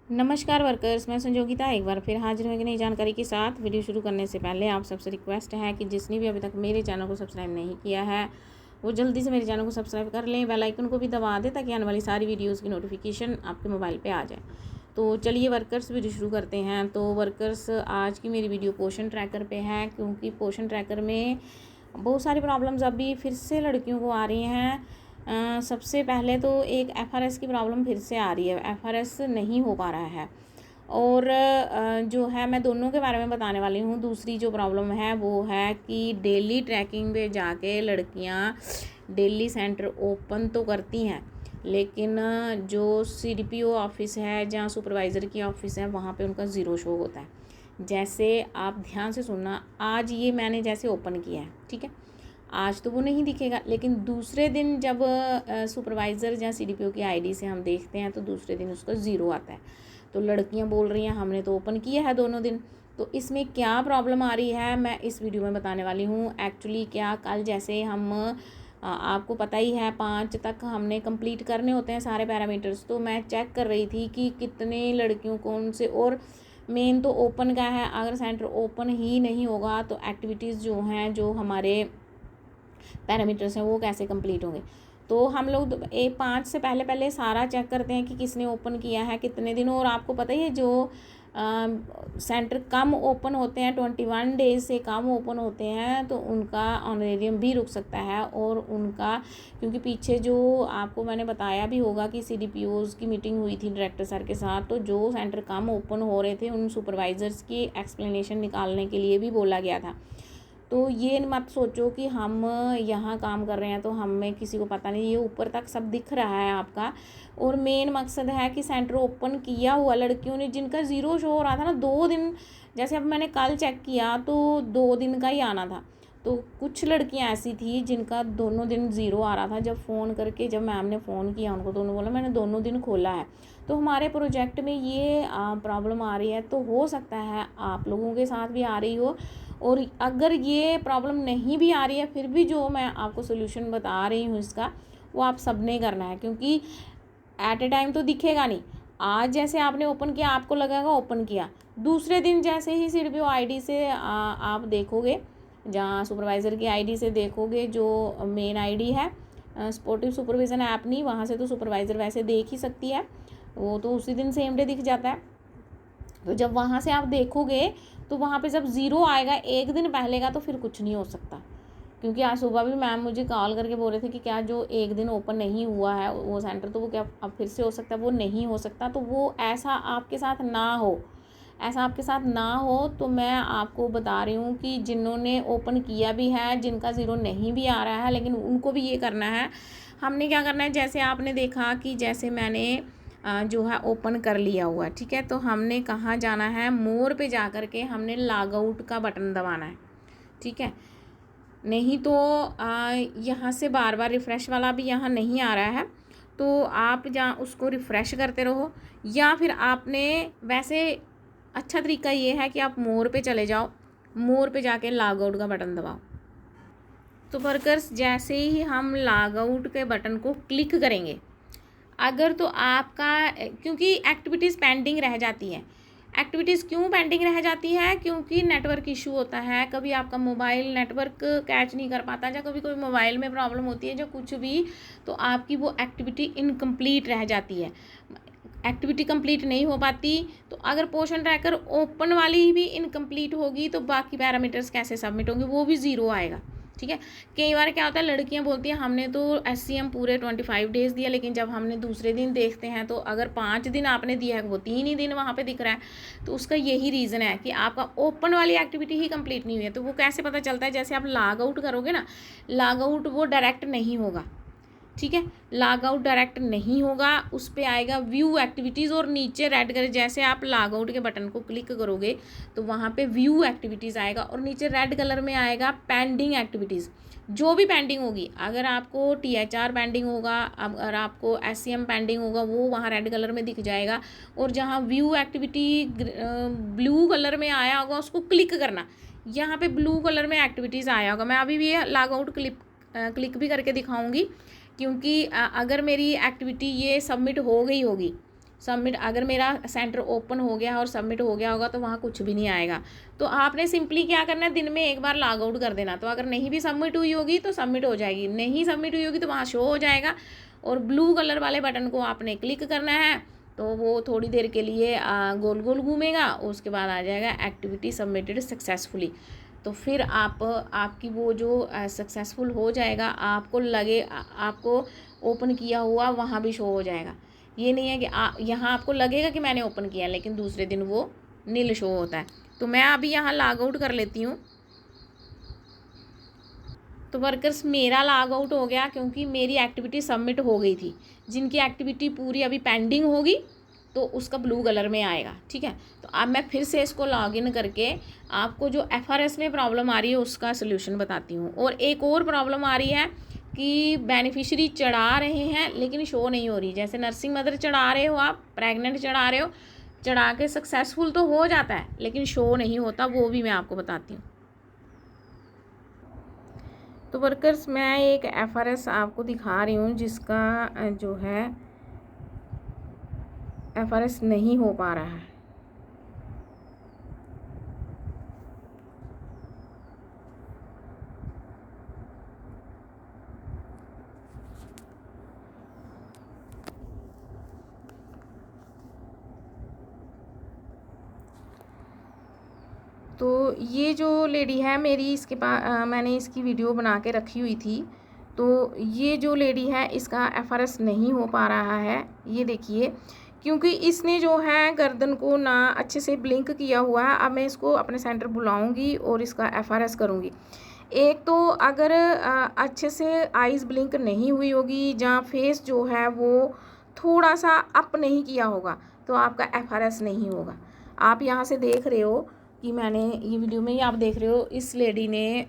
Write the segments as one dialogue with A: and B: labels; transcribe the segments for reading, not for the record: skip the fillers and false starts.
A: नमस्कार वर्कर्स, मैं संजोगिता एक बार फिर हाजिर हूँ एक नई जानकारी के साथ। वीडियो शुरू करने से पहले आप सबसे रिक्वेस्ट है कि जिसने भी अभी तक मेरे चैनल को सब्सक्राइब नहीं किया है वो जल्दी से मेरे चैनल को सब्सक्राइब कर लें, बेल आइकन को भी दबा दें ताकि आने वाली सारी वीडियोज़ की नोटिफिकेशन आपके मोबाइल पर आ जाए। तो चलिए वर्कर्स, वीडियो शुरू करते हैं। तो वर्कर्स, आज की मेरी वीडियो पोषण ट्रैकर पे है, क्योंकि पोषण ट्रैकर में बहुत सारी प्रॉब्लम्स अभी फिर से लड़कियों को आ रही हैं। सबसे पहले तो एक एफआरएस की प्रॉब्लम फिर से आ रही है, एफआरएस नहीं हो पा रहा है। और जो है मैं दोनों के बारे में बताने वाली हूँ। दूसरी जो प्रॉब्लम है वो है कि डेली ट्रैकिंग पे जाके लड़कियाँ डेली सेंटर ओपन तो करती हैं, लेकिन जो सीडीपीओ ऑफिस है, जहाँ सुपरवाइज़र की ऑफिस है, वहाँ पे उनका ज़ीरो शो होता है। जैसे आप ध्यान से सुनना, आज ये मैंने जैसे ओपन किया है, ठीक है, आज तो वो नहीं दिखेगा, लेकिन दूसरे दिन जब सुपरवाइज़र या सीडीपीओ की आईडी से हम देखते हैं तो दूसरे दिन उसका ज़ीरो आता है। तो लड़कियां बोल रही हैं हमने तो ओपन किया है दोनों दिन। तो इसमें क्या प्रॉब्लम आ रही है मैं इस वीडियो में बताने वाली हूँ। एक्चुअली क्या, कल जैसे हम आपको पता ही है 5 तक हमने कंप्लीट करने होते हैं सारे पैरामीटर्स, तो मैं चेक कर रही थी कि कितने लड़कियों कौन से, और मेन तो ओपन का है। अगर सेंटर ओपन ही नहीं होगा तो एक्टिविटीज़ जो हैं, जो हमारे पैरामीटर्स हैं, वो कैसे कंप्लीट होंगे। तो हम लोग 5 से पहले सारा चेक करते हैं कि किसने ओपन किया है कितने दिनों। और आपको पता ही है जो सेंटर कम ओपन होते हैं, 21 डेज से कम ओपन होते हैं, तो उनका ऑनरेरियम भी रुक सकता है। और उनका, क्योंकि पीछे जो आपको मैंने बताया भी होगा कि सीडीपीओज़ की मीटिंग हुई थी डायरेक्टर सर के साथ, तो जो सेंटर कम ओपन हो रहे थे उन सुपरवाइज़र्स की एक्सप्लेनेशन निकालने के लिए भी बोला गया था। तो ये मत सोचो कि हम यहाँ काम कर रहे हैं तो हमें किसी को पता नहीं, ये ऊपर तक सब दिख रहा है आपका। और मेन मकसद है कि सेंटर ओपन किया हुआ लड़कियों ने, जिनका ज़ीरो शो हो रहा था ना 2 दिन, जैसे अब मैंने कल चेक किया तो 2 दिन का ही आना था। तो कुछ लड़कियां ऐसी थी जिनका दोनों दिन ज़ीरो आ रहा था। जब फ़ोन करके, जब मैम ने फ़ोन किया उनको तो उन्होंने बोला मैंने दोनों दिन खोला है। तो हमारे प्रोजेक्ट में ये प्रॉब्लम आ रही है, तो हो सकता है आप लोगों के साथ भी आ रही हो। और अगर ये प्रॉब्लम नहीं भी आ रही है, फिर भी जो मैं आपको सोल्यूशन बता रही हूँ इसका, वो आप सब ने करना है, क्योंकि एट ए टाइम तो दिखेगा नहीं। आज जैसे आपने ओपन किया, आपको लगेगा ओपन किया, दूसरे दिन जैसे ही सीडीपीओ आईडी से आप देखोगे, जहाँ सुपरवाइज़र की आईडी से देखोगे, जो मेन आईडी है सपोर्टिव सुपरविज़न ऐप नहीं, वहाँ से तो सुपरवाइज़र वैसे देख ही सकती है, वो तो उसी दिन सेम डे दिख जाता है। तो जब वहाँ से आप देखोगे तो वहाँ पे जब ज़ीरो आएगा एक दिन पहले का, तो फिर कुछ नहीं हो सकता। क्योंकि आज सुबह भी मैम मुझे कॉल करके बोल रहे थे कि क्या जो एक दिन ओपन नहीं हुआ है वो सेंटर, तो वो क्या अब फिर से हो सकता है, वो नहीं हो सकता। तो वो ऐसा आपके साथ ना हो, ऐसा आपके साथ ना हो। तो मैं आपको बता रही हूँ कि जिन्होंने ओपन किया भी है, जिनका ज़ीरो नहीं भी आ रहा है, लेकिन उनको भी ये करना है। हमने क्या करना है, जैसे आपने देखा कि जैसे मैंने जो है ओपन कर लिया हुआ, ठीक है, तो हमने कहाँ जाना है, मोर पे जा कर के हमने लॉग आउट का बटन दबाना है, ठीक है। नहीं तो यहाँ से बार बार रिफ़्रेश वाला भी यहाँ नहीं आ रहा है, तो आप जहाँ उसको रिफ़्रेश करते रहो, या फिर आपने वैसे अच्छा तरीका ये है कि आप मोर पे चले जाओ, मोर पे जाके लॉग आउट का बटन दबाओ। तो वर्कर्स, जैसे ही हम लॉग आउट के बटन को क्लिक करेंगे, अगर तो आपका, क्योंकि एक्टिविटीज़ पेंडिंग रह जाती हैं। एक्टिविटीज़ क्यों पेंडिंग रह जाती है, क्योंकि नेटवर्क इशू होता है, कभी आपका मोबाइल नेटवर्क कैच नहीं कर पाता, या कभी कोई मोबाइल में प्रॉब्लम होती है, जो कुछ भी, तो आपकी वो एक्टिविटी इनकम्प्लीट रह जाती है, एक्टिविटी कंप्लीट नहीं हो पाती। तो अगर पोषण ट्रैकर ओपन वाली भी इनकम्प्लीट होगी तो बाकी पैरामीटर्स कैसे सबमिट होंगे, वो भी ज़ीरो आएगा, ठीक है। कई बार क्या होता है, लड़कियां बोलती हैं हमने तो एससीएम पूरे 25 डेज दिया, लेकिन जब हमने दूसरे दिन देखते हैं तो अगर 5 दिन आपने दिया है, वो 3 ही दिन वहाँ पे दिख रहा है। तो उसका यही रीज़न है कि आपका ओपन वाली एक्टिविटी ही कंप्लीट नहीं हुई है। तो वो कैसे पता चलता है, जैसे आप लॉग आउट करोगे ना, लॉग आउट वो डायरेक्ट नहीं होगा, ठीक है, लॉग आउट डायरेक्ट नहीं होगा, उस पर आएगा व्यू एक्टिविटीज़, और नीचे रेड कलर, जैसे आप लॉग आउट के बटन को क्लिक करोगे तो वहाँ पे व्यू एक्टिविटीज़ आएगा, और नीचे रेड कलर में आएगा पेंडिंग एक्टिविटीज़। जो भी पेंडिंग होगी, अगर आपको टीएचआर पेंडिंग होगा, अगर आपको एससीएम पेंडिंग होगा, वो वहाँ रेड कलर में दिख जाएगा। और जहाँ व्यू एक्टिविटी ब्लू कलर में आया होगा उसको क्लिक करना, यहाँ पे ब्लू कलर में एक्टिविटीज़ आया होगा। मैं अभी भी ये लॉग आउट क्लिक भी करके दिखाऊंगी, क्योंकि अगर मेरी एक्टिविटी ये सबमिट हो गई होगी, सबमिट, अगर मेरा सेंटर ओपन हो गया और सबमिट हो गया होगा तो वहाँ कुछ भी नहीं आएगा। तो आपने सिंपली क्या करना है, दिन में एक बार लॉग आउट कर देना। तो अगर नहीं भी सबमिट हुई होगी तो सबमिट हो जाएगी, नहीं सबमिट हुई होगी तो वहाँ शो हो जाएगा। और ब्लू कलर वाले बटन को आपने क्लिक करना है, तो वो थोड़ी देर के लिए गोल गोल घूमेगा, उसके बाद आ जाएगा एक्टिविटी सबमिटेड सक्सेसफुली। तो फिर आपकी वो जो सक्सेसफुल हो जाएगा, आपको लगे आपको ओपन किया हुआ वहाँ भी शो हो जाएगा। ये नहीं है कि यहाँ आपको लगेगा कि मैंने ओपन किया लेकिन दूसरे दिन वो नील शो होता है। तो मैं अभी यहाँ लॉग आउट कर लेती हूँ। तो वर्कर्स मेरा लॉग आउट हो गया क्योंकि मेरी एक्टिविटी सबमिट हो गई थी। जिनकी एक्टिविटी पूरी अभी पेंडिंग होगी तो उसका ब्लू कलर में आएगा, ठीक है। तो अब मैं फिर से इसको लॉगिन करके आपको जो FRS में प्रॉब्लम आ रही है उसका सलूशन बताती हूँ। और एक और प्रॉब्लम आ रही है कि बेनिफिशियरी चढ़ा रहे हैं लेकिन शो नहीं हो रही। जैसे नर्सिंग मदर चढ़ा रहे हो, आप प्रेग्नेंट चढ़ा रहे हो, चढ़ा के सक्सेसफुल तो हो जाता है लेकिन शो नहीं होता, वो भी मैं आपको बताती हूँ। तो वर्कर्स मैं एक FRS आपको दिखा रही हूँ जिसका जो है FRS नहीं हो पा रहा है। तो ये जो लेडी है मेरी, इसके पास मैंने इसकी वीडियो बना के रखी हुई थी। तो ये जो लेडी है इसका FRS नहीं हो पा रहा है, ये देखिए, क्योंकि इसने जो है गर्दन को ना अच्छे से ब्लिंक किया हुआ है। अब मैं इसको अपने सेंटर बुलाऊंगी और इसका FRS करूंगी। एक तो अगर अच्छे से आइज़ ब्लिंक नहीं हुई होगी, जहाँ फेस जो है वो थोड़ा सा अप नहीं किया होगा, तो आपका FRS नहीं होगा। आप यहाँ से देख रहे हो कि मैंने ये वीडियो में ही आप देख रहे हो, इस लेडी ने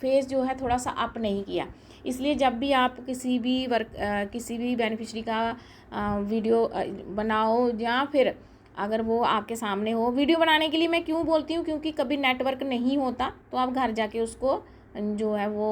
A: फेस जो है थोड़ा सा अप नहीं किया। इसलिए जब भी आप किसी भी बेनिफिशरी का वीडियो बनाओ, या फिर अगर वो आपके सामने हो, वीडियो बनाने के लिए मैं क्यों बोलती हूँ, क्योंकि कभी नेटवर्क नहीं होता तो आप घर जाके उसको जो है वो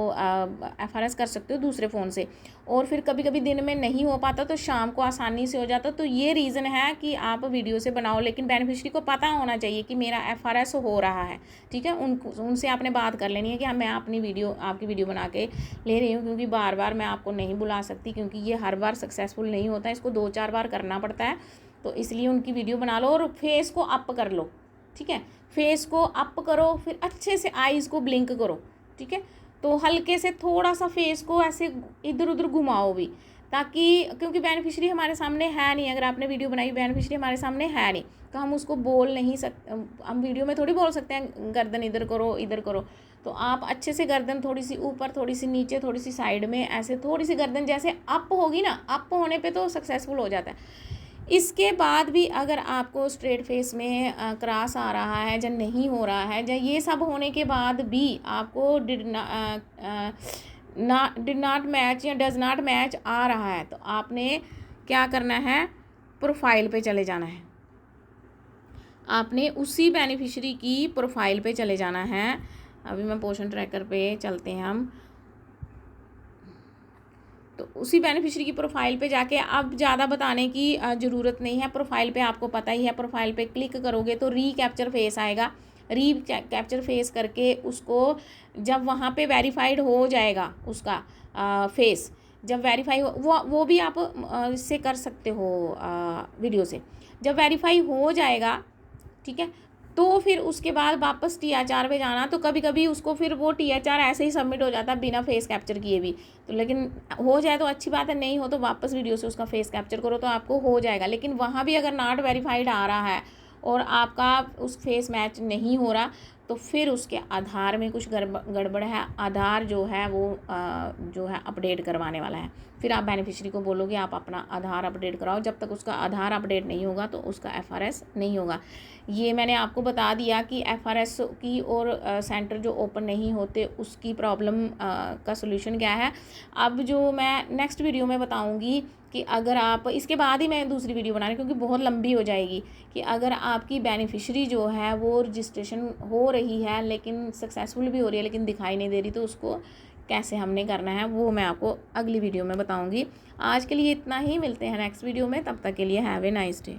A: FRS कर सकते हो दूसरे फ़ोन से। और फिर कभी कभी दिन में नहीं हो पाता तो शाम को आसानी से हो जाता। तो ये रीज़न है कि आप वीडियो से बनाओ, लेकिन बेनिफिशरी को पता होना चाहिए कि मेरा FRS हो रहा है, ठीक है। उनसे आपने बात कर लेनी है कि मैं आपकी वीडियो बना के ले रही हूँ, क्योंकि बार बार मैं आपको नहीं बुला सकती, क्योंकि ये हर बार सक्सेसफुल नहीं होता है, इसको 2-4 बार करना पड़ता है। तो इसलिए उनकी वीडियो बना लो और फेस को अप कर लो, ठीक है। फेस को अप करो, फिर अच्छे से आइज़ को ब्लिंक करो, ठीक है। तो हल्के से थोड़ा सा फेस को ऐसे इधर उधर घुमाओ भी, ताकि क्योंकि बेनिफिशरी हमारे सामने है नहीं। अगर आपने वीडियो बनाई, बेनिफिशरी हमारे सामने है नहीं, तो हम उसको बोल नहीं सकते। हम वीडियो में थोड़ी बोल सकते हैं गर्दन इधर करो इधर करो। तो आप अच्छे से गर्दन थोड़ी सी ऊपर, थोड़ी सी नीचे, थोड़ी सी साइड में, ऐसे थोड़ी सी गर्दन जैसे अप होगी ना, अप होने पे तो सक्सेसफुल हो जाता है। इसके बाद भी अगर आपको स्ट्रेट फेस में क्रॉस आ रहा है या नहीं हो रहा है, या ये सब होने के बाद भी आपको डिड नॉट मैच या डज नॉट मैच आ रहा है, तो आपने क्या करना है, प्रोफाइल पे चले जाना है। आपने उसी बेनिफिशरी की प्रोफाइल पे चले जाना है। अभी मैं पोर्शन ट्रैकर पे चलते हैं हम। तो उसी बेनिफिशरी की प्रोफाइल पे जाके, अब ज़्यादा बताने की ज़रूरत नहीं है, प्रोफाइल पे आपको पता ही है। प्रोफाइल पे क्लिक करोगे तो रीकैप्चर फेस आएगा। रीकैप्चर फेस करके उसको जब वहाँ पे वेरीफाइड हो जाएगा उसका फेस, जब वेरीफाई हो, वो भी आप इससे कर सकते हो वीडियो से। जब वेरीफाई हो जाएगा, ठीक है, तो फिर उसके बाद वापस THR पे जाना। तो कभी कभी उसको फिर वो THR ऐसे ही सबमिट हो जाता है बिना फेस कैप्चर किए भी। तो लेकिन हो जाए तो अच्छी बात है, नहीं हो तो वापस वीडियो से उसका फेस कैप्चर करो तो आपको हो जाएगा। लेकिन वहाँ भी अगर नॉट वेरीफाइड आ रहा है और आपका उस फेस मैच नहीं हो रहा, तो फिर उसके आधार में कुछ गड़बड़ है। आधार जो है वो जो है अपडेट करवाने वाला है। फिर आप बेनिफिशरी को बोलोगे आप अपना आधार अपडेट कराओ। जब तक उसका आधार अपडेट नहीं होगा तो उसका FRS नहीं होगा। ये मैंने आपको बता दिया कि FRS की और सेंटर जो ओपन नहीं होते उसकी प्रॉब्लम का सलूशन क्या है। अब जो मैं नेक्स्ट वीडियो में बताऊँगी कि अगर आप, इसके बाद ही मैं दूसरी वीडियो बना रही हूँ क्योंकि बहुत लंबी हो जाएगी, कि अगर आपकी बेनिफिशरी जो है वो रजिस्ट्रेशन हो रही है लेकिन सक्सेसफुल भी हो रही है लेकिन दिखाई नहीं दे रही, तो उसको कैसे हमने करना है वो मैं आपको अगली वीडियो में बताऊँगी। आज के लिए इतना ही, मिलते हैं नेक्स्ट वीडियो में, तब तक के लिए हैव ए नाइस डे।